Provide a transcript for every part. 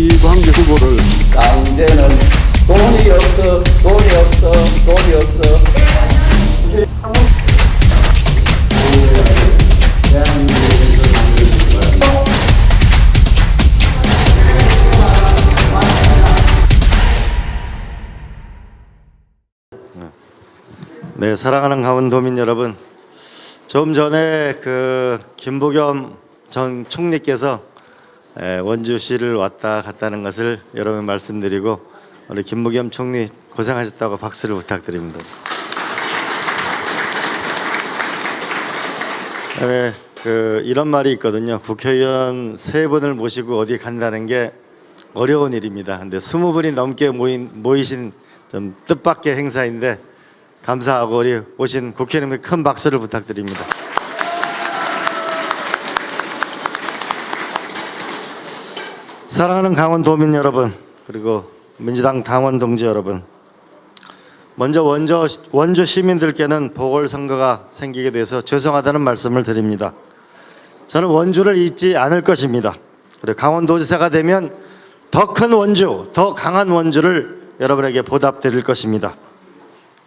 이광재 후보를 강제는 돈이 없어, 돈이 없어, 돈이 없어. 네, 사랑하는 강원도민 여러분, 좀 전에 김부겸 전 총리께서 원주시를 왔다 갔다는 것을 여러분 말씀드리고, 우리 김부겸 총리 고생하셨다고 박수를 부탁드립니다. 이런 말이 있거든요. 국회의원 3분을 모시고 어디 간다는 게 어려운 일입니다. 근데 20분이 넘게 모이신 좀 뜻밖의 행사인데 감사하고 우리 오신 국회의원님께 큰 박수를 부탁드립니다. 사랑하는 강원도민 여러분, 그리고 민주당 당원 동지 여러분, 먼저 원주 시민들께는 보궐선거가 생기게 돼서 죄송하다는 말씀을 드립니다. 저는 원주를 잊지 않을 것입니다. 그리고 강원도지사가 되면 더 큰 원주, 더 강한 원주를 여러분에게 보답드릴 것입니다.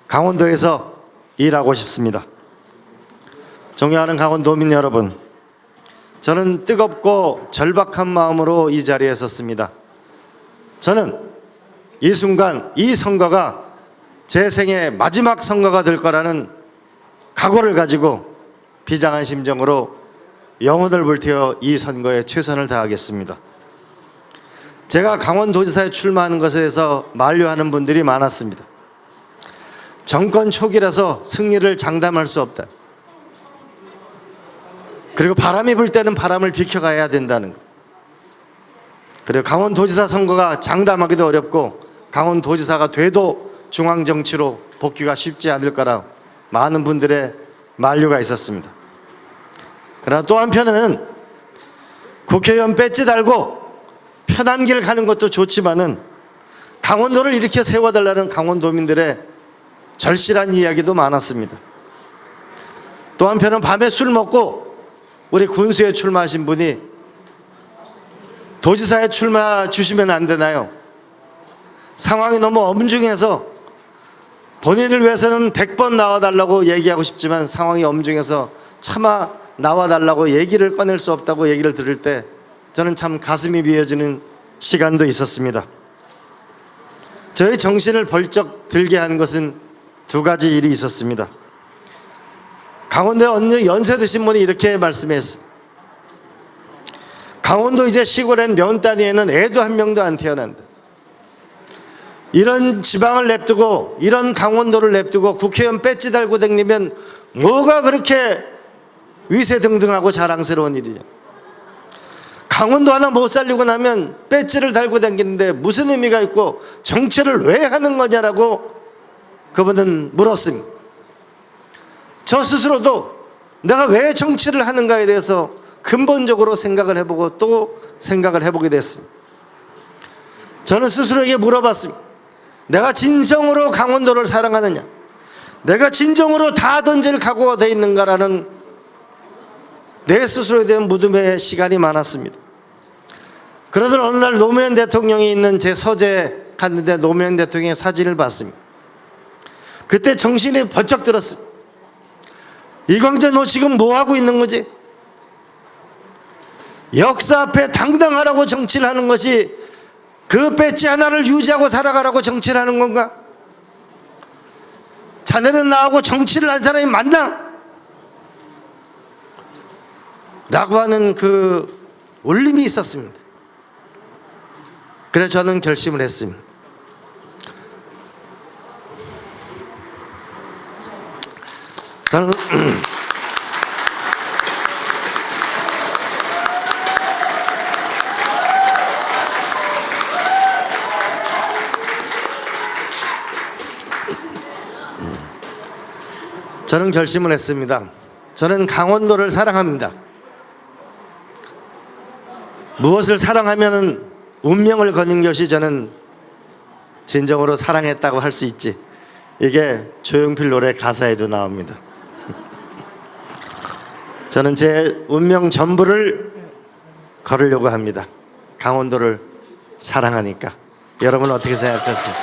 강원도에서 일하고 싶습니다. 존경하는 강원도민 여러분, 저는 뜨겁고 절박한 마음으로 이 자리에 섰습니다. 저는 이 순간 이 선거가 제 생의 마지막 선거가 될 거라는 각오를 가지고 비장한 심정으로 영혼을 불태워 이 선거에 최선을 다하겠습니다. 제가 강원도지사에 출마하는 것에 대해서 만류하는 분들이 많았습니다. 정권 초기라서 승리를 장담할 수 없다. 그리고 바람이 불 때는 바람을 비켜가야 된다는 것. 그리고 강원도지사 선거가 장담하기도 어렵고 강원도지사가 돼도 중앙정치로 복귀가 쉽지 않을 거라 많은 분들의 만류가 있었습니다. 그러나 또 한편에는 국회의원 배지 달고 편한 길 가는 것도 좋지만은 강원도를 이렇게 세워달라는 강원도민들의 절실한 이야기도 많았습니다. 또 한편은 밤에 술 먹고 우리 군수에 출마하신 분이 도지사에 출마 주시면 안 되나요? 상황이 너무 엄중해서 본인을 위해서는 100번 나와달라고 얘기하고 싶지만 상황이 엄중해서 차마 나와달라고 얘기를 꺼낼 수 없다고 얘기를 들을 때 저는 참 가슴이 미어지는 시간도 있었습니다. 저의 정신을 벌쩍 들게 한 것은 2가지 일이 있었습니다. 강원도에 어느 연세 드신 분이 이렇게 말씀했습니다. 강원도 이제 시골엔 면 단위에는 애도 한 명도 안 태어난다. 이런 지방을 냅두고 이런 강원도를 냅두고 국회의원 배지 달고 다니면 뭐가 그렇게 위세등등하고 자랑스러운 일이냐. 강원도 하나 못 살리고 나면 배지를 달고 다니는데 무슨 의미가 있고 정치를 왜 하는 거냐라고 그분은 물었습니다. 저 스스로도 내가 왜 정치를 하는가에 대해서 근본적으로 생각을 해보고 또 생각을 해보게 됐습니다. 저는 스스로에게 물어봤습니다. 내가 진정으로 강원도를 사랑하느냐, 내가 진정으로 다 던질 각오가 돼 있는가라는 내 스스로에 대한 무덤의 시간이 많았습니다. 그러던 어느 날 노무현 대통령이 있는 제 서재에 갔는데 노무현 대통령의 사진을 봤습니다. 그때 정신이 번쩍 들었습니다. 이광재, 너 지금 뭐 하고 있는 거지? 역사 앞에 당당하라고 정치를 하는 것이 그 배지 하나를 유지하고 살아가라고 정치를 하는 건가? 자네는 나하고 정치를 한 사람이 맞나? 라고 하는 그 울림이 있었습니다. 그래서 저는 결심을 했습니다. 저는 저는 결심을 했습니다. 저는 강원도를 사랑합니다. 무엇을 사랑하면 운명을 거는 것이 저는 진정으로 사랑했다고 할 수 있지. 이게 조용필 노래 가사에도 나옵니다. 저는 제 운명 전부를 걸으려고 합니다. 강원도를 사랑하니까. 여러분 어떻게 생각하세요?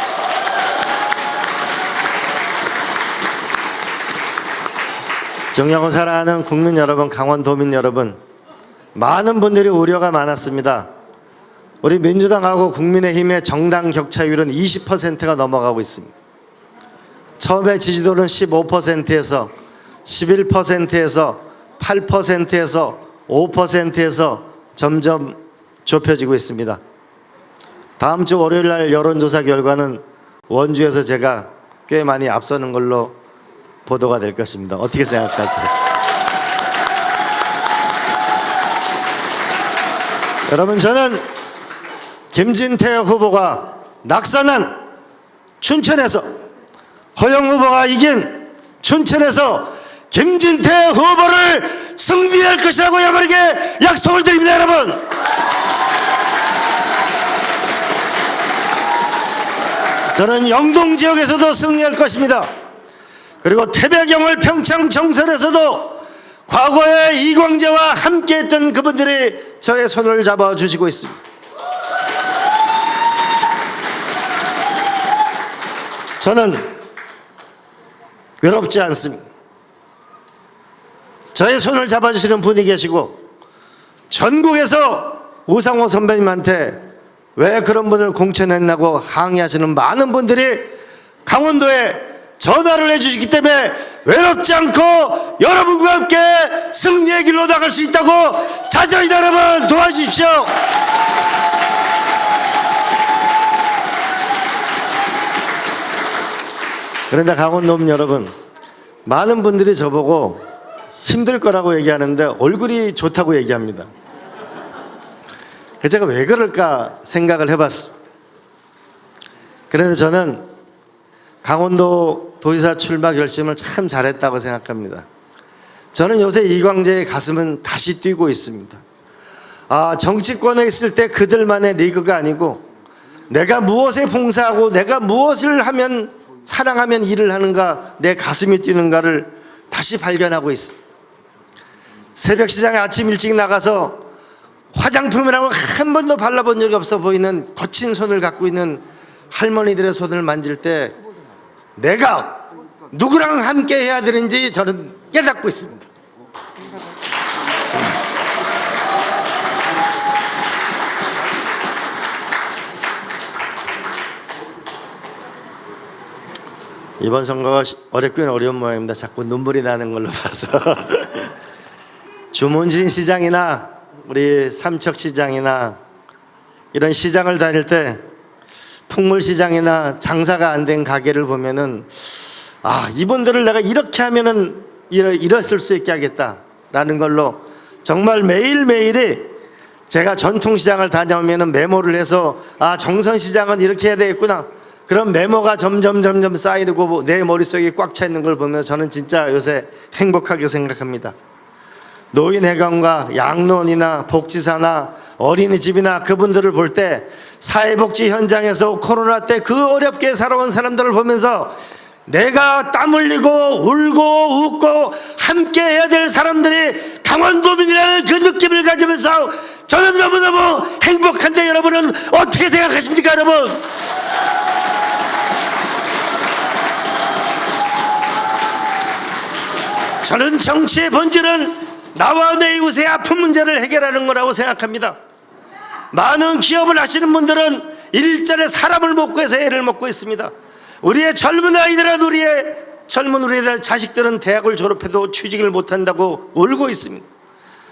정영을 사랑하는 국민 여러분, 강원도민 여러분, 많은 분들이 우려가 많았습니다. 우리 민주당하고 국민의힘의 정당 격차율은 20%가 넘어가고 있습니다. 처음에 지지도는 15%에서 11%에서 8%에서 5%에서 점점 좁혀지고 있습니다. 다음 주 월요일 날 여론조사 결과는 원주에서 제가 꽤 많이 앞서는 걸로 보도가 될 것입니다. 어떻게 생각하세요? 여러분, 저는 김진태 후보가 낙선한 춘천에서, 허영 후보가 이긴 춘천에서 김진태 후보를 승리할 것이라고 여러분에게 약속을 드립니다. 여러분, 저는 영동 지역에서도 승리할 것입니다. 그리고 태백영월 평창 정선에서도 과거에 이광재와 함께했던 그분들이 저의 손을 잡아주시고 있습니다. 저는 외롭지 않습니다. 저의 손을 잡아주시는 분이 계시고, 전국에서 우상호 선배님한테 왜 그런 분을 공천했냐고 항의하시는 많은 분들이 강원도에 전화를 해주시기 때문에 외롭지 않고 여러분과 함께 승리의 길로 나갈 수 있다고 자세히 여러분 도와주십시오. 그런데 강원도민 여러분, 많은 분들이 저보고 힘들 거라고 얘기하는데 얼굴이 좋다고 얘기합니다. 그래서 제가 왜 그럴까 생각을 해봤습니다. 그래서 저는 강원도 도지사 출마 결심을 참 잘했다고 생각합니다. 저는 요새 이광재의 가슴은 다시 뛰고 있습니다. 정치권에 있을 때 그들만의 리그가 아니고, 내가 무엇에 봉사하고 내가 무엇을 하면 사랑하면 일을 하는가, 내 가슴이 뛰는가를 다시 발견하고 있습니다. 새벽 시장에 아침 일찍 나가서 화장품이라고 한 번도 발라본 적이 없어 보이는 거친 손을 갖고 있는 할머니들의 손을 만질 때 내가 누구랑 함께 해야 되는지 저는 깨닫고 있습니다. 이번 선거가 어렵긴 어려운 모양입니다. 자꾸 눈물이 나는 걸로 봐서 주문진 시장이나 우리 삼척시장이나 이런 시장을 다닐 때 풍물시장이나 장사가 안 된 가게를 보면은 이분들을 내가 이렇게 하면은 이랬을 수 있게 하겠다라는 걸로 정말 매일매일이 제가 전통시장을 다녀오면은 메모를 해서 정선시장은 이렇게 해야 되겠구나, 그런 메모가 점점 쌓이고 내 머릿속에 꽉 차 있는 걸 보면 저는 진짜 요새 행복하게 생각합니다. 노인회관과 양로원이나 복지사나 어린이집이나 그분들을 볼 때 사회복지 현장에서 코로나 때 그 어렵게 살아온 사람들을 보면서 내가 땀 흘리고 울고 웃고 함께 해야 될 사람들이 강원도민이라는 그 느낌을 가지면서 저는 너무너무 행복한데, 여러분은 어떻게 생각하십니까? 여러분, 저는 정치의 본질은 나와 내 이웃의 아픈 문제를 해결하는 거라고 생각합니다. 많은 기업을 하시는 분들은 일자리 사람을 못 구해서 애를 먹고 있습니다. 우리의 젊은 아이들은 우리의 자식들은 대학을 졸업해도 취직을 못한다고 울고 있습니다.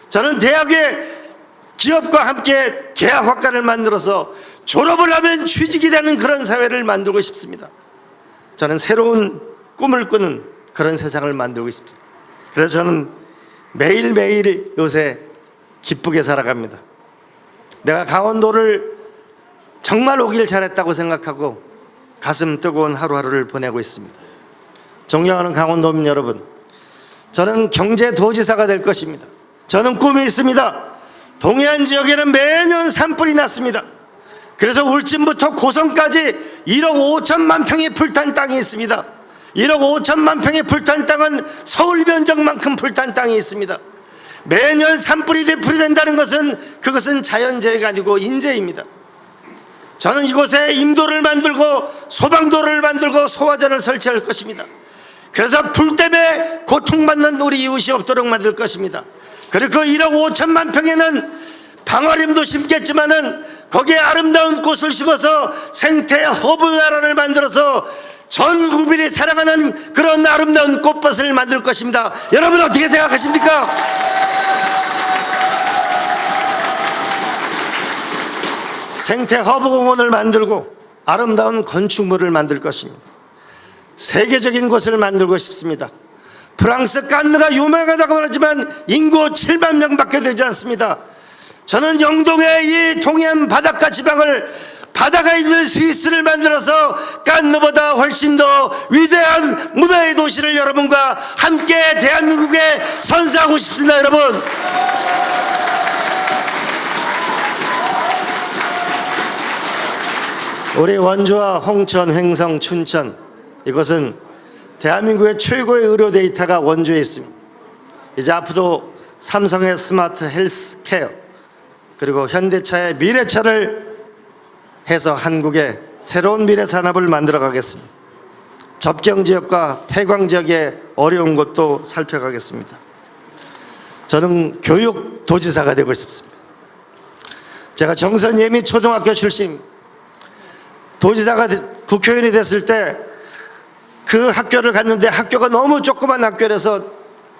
저는 대학에 기업과 함께 계약학과를 만들어서 졸업을 하면 취직이 되는 그런 사회를 만들고 싶습니다. 저는 새로운 꿈을 꾸는 그런 세상을 만들고 싶습니다. 그래서 저는 매일매일 요새 기쁘게 살아갑니다. 내가 강원도를 정말 오길 잘했다고 생각하고 가슴 뜨거운 하루하루를 보내고 있습니다. 존경하는 강원도민 여러분, 저는 경제도지사가 될 것입니다. 저는 꿈이 있습니다. 동해안 지역에는 매년 산불이 났습니다. 그래서 울진부터 고성까지 1억 5천만 평이 불탄 땅이 있습니다. 1억 5천만 평의 불탄 땅은 서울 면적만큼 불탄 땅이 있습니다. 매년 산불이 되풀이된다는 것은 그것은 자연재해가 아니고 인재입니다. 저는 이곳에 임도를 만들고 소방도를 만들고 소화전을 설치할 것입니다. 그래서 불 때문에 고통받는 우리 이웃이 없도록 만들 것입니다. 그리고 그 1억 5천만 평에는 방아림도 심겠지만은 거기에 아름다운 꽃을 심어서 생태 허브 나라를 만들어서 전 국민이 사랑하는 그런 아름다운 꽃밭을 만들 것입니다. 여러분 어떻게 생각하십니까? 생태 허브 공원을 만들고 아름다운 건축물을 만들 것입니다. 세계적인 곳을 만들고 싶습니다. 프랑스 깐느가 유명하다고 하지만 인구 7만 명밖에 되지 않습니다. 저는 영동의 이 동해안 바닷가 지방을 바다가 있는 스위스를 만들어서 깐느보다 훨씬 더 위대한 문화의 도시를 여러분과 함께 대한민국에 선사하고 싶습니다. 여러분, 우리 원주와 홍천, 횡성, 춘천, 이것은 대한민국의 최고의 의료 데이터가 원주에 있습니다. 이제 앞으로 삼성의 스마트 헬스케어 그리고 현대차의 미래차를 해서 한국의 새로운 미래 산업을 만들어 가겠습니다. 접경 지역과 폐광 지역의 어려운 곳도 살펴가겠습니다. 저는 교육 도지사가 되고 싶습니다. 제가 정선 예미 초등학교 출신, 도지사가 국회의원이 됐을 때 그 학교를 갔는데 학교가 너무 조그만 학교라서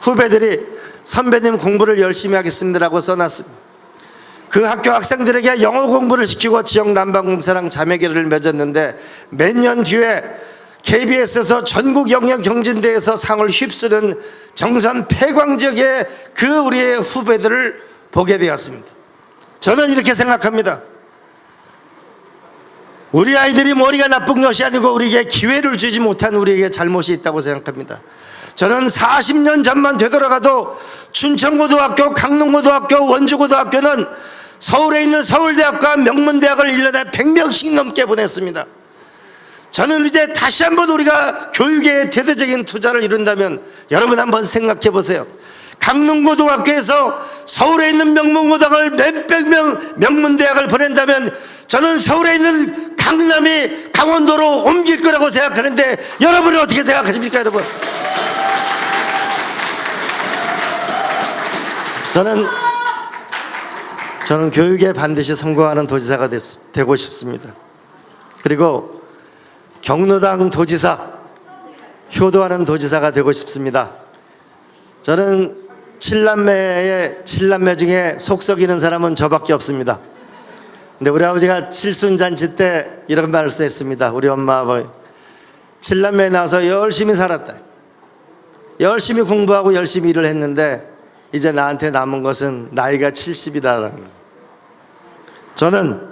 후배들이 선배님 공부를 열심히 하겠습니다라고 써놨습니다. 그 학교 학생들에게 영어 공부를 시키고 지역 난방공사랑 자매결의를 맺었는데 몇 년 뒤에 KBS에서 전국 영역 경진대회에서 상을 휩쓰는 정선 폐광 지역의 그 우리의 후배들을 보게 되었습니다. 저는 이렇게 생각합니다. 우리 아이들이 머리가 나쁜 것이 아니고 우리에게 기회를 주지 못한 우리에게 잘못이 있다고 생각합니다. 저는 40년 전만 되돌아가도 춘천고등학교, 강릉고등학교, 원주고등학교는 서울에 있는 서울대학과 명문대학을 1년에 100명씩 넘게 보냈습니다. 저는 이제 다시 한번 우리가 교육에 대대적인 투자를 이룬다면 여러분 한번 생각해 보세요. 강릉고등학교에서 서울에 있는 명문고등학을 몇백 명 명문대학을 보낸다면 저는 서울에 있는 강남이 강원도로 옮길 거라고 생각하는데 여러분은 어떻게 생각하십니까? 여러분, 저는 교육에 반드시 성공하는 도지사가 되고 싶습니다. 그리고 경로당 도지사, 효도하는 도지사가 되고 싶습니다. 저는 7남매 중에 속 썩이는 사람은 저밖에 없습니다. 근데 우리 아버지가 칠순잔치 때 이런 말을 했습니다. 우리 엄마 아버지 7남매에 나와서 열심히 살았다, 열심히 공부하고 열심히 일을 했는데 이제 나한테 남은 것은 나이가 70이다라는 거예요. 저는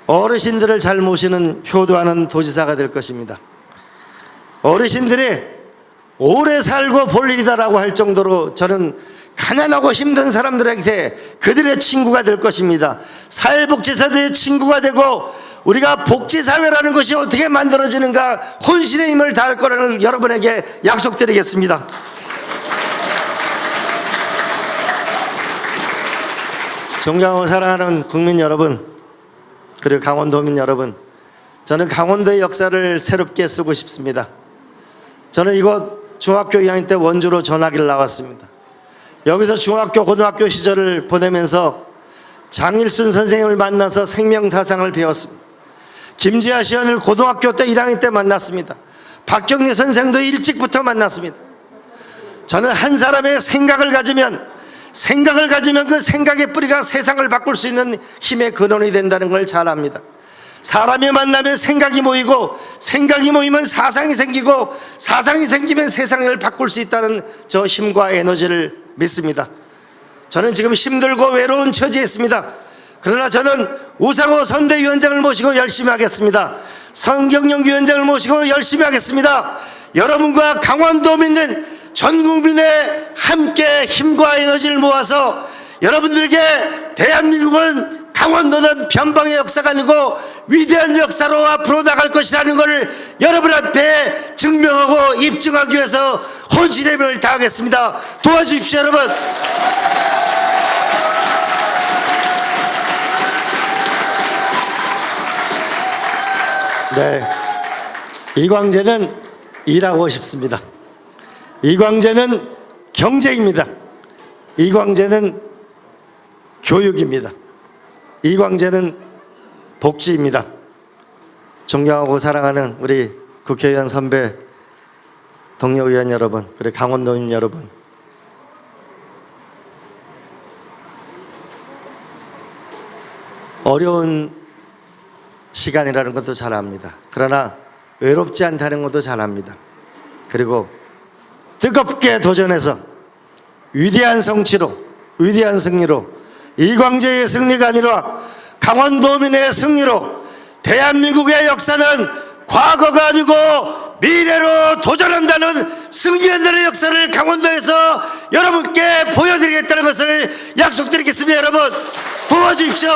어르신들을 잘 모시는 효도하는 도지사가 될 것입니다. 어르신들이 오래 살고 볼 일이다라고 할 정도로 저는 가난하고 힘든 사람들에게 그들의 친구가 될 것입니다. 사회복지사들의 친구가 되고 우리가 복지사회라는 것이 어떻게 만들어지는가 혼신의 힘을 다할 거라는 여러분에게 약속드리겠습니다. 존경하고 사랑하는 국민 여러분, 그리고 강원도민 여러분, 저는 강원도의 역사를 새롭게 쓰고 싶습니다. 저는 이곳 중학교 2학년 때 원주로 전학을 나왔습니다. 여기서 중학교 고등학교 시절을 보내면서 장일순 선생님을 만나서 생명사상을 배웠습니다. 김지아 시연을 고등학교 때 1학년 때 만났습니다. 박경리 선생도 일찍부터 만났습니다. 저는 한 사람의 생각을 가지면 그 생각의 뿌리가 세상을 바꿀 수 있는 힘의 근원이 된다는 걸 잘 압니다. 사람이 만나면 생각이 모이고 생각이 모이면 사상이 생기고 사상이 생기면 세상을 바꿀 수 있다는 저 힘과 에너지를 믿습니다. 저는 지금 힘들고 외로운 처지에 있습니다. 그러나 저는 우상호 선대위원장을 모시고 열심히 하겠습니다. 성경영 위원장을 모시고 열심히 하겠습니다. 여러분과 강원도민들 전 국민의 함께 힘과 에너지를 모아서 여러분들에게 대한민국은 강원도는 변방의 역사가 아니고 위대한 역사로 앞으로 나갈 것이라는 것을 여러분한테 증명하고 입증하기 위해서 혼신의 힘을 다하겠습니다. 도와주십시오, 여러분. 네, 이광재는 일하고 싶습니다. 이광재는 경제입니다. 이광재는 교육입니다. 이광재는 복지입니다. 존경하고 사랑하는 우리 국회의원 선배, 동료 의원 여러분, 그리고 강원도민 여러분, 어려운 시간이라는 것도 잘 압니다. 그러나 외롭지 않다는 것도 잘 압니다. 그리고 뜨겁게 도전해서 위대한 성취로, 위대한 승리로, 이광재의 승리가 아니라 강원도민의 승리로 대한민국의 역사는 과거가 아니고 미래로 도전한다는 승리한다는 역사를 강원도에서 여러분께 보여드리겠다는 것을 약속드리겠습니다. 여러분 도와주십시오.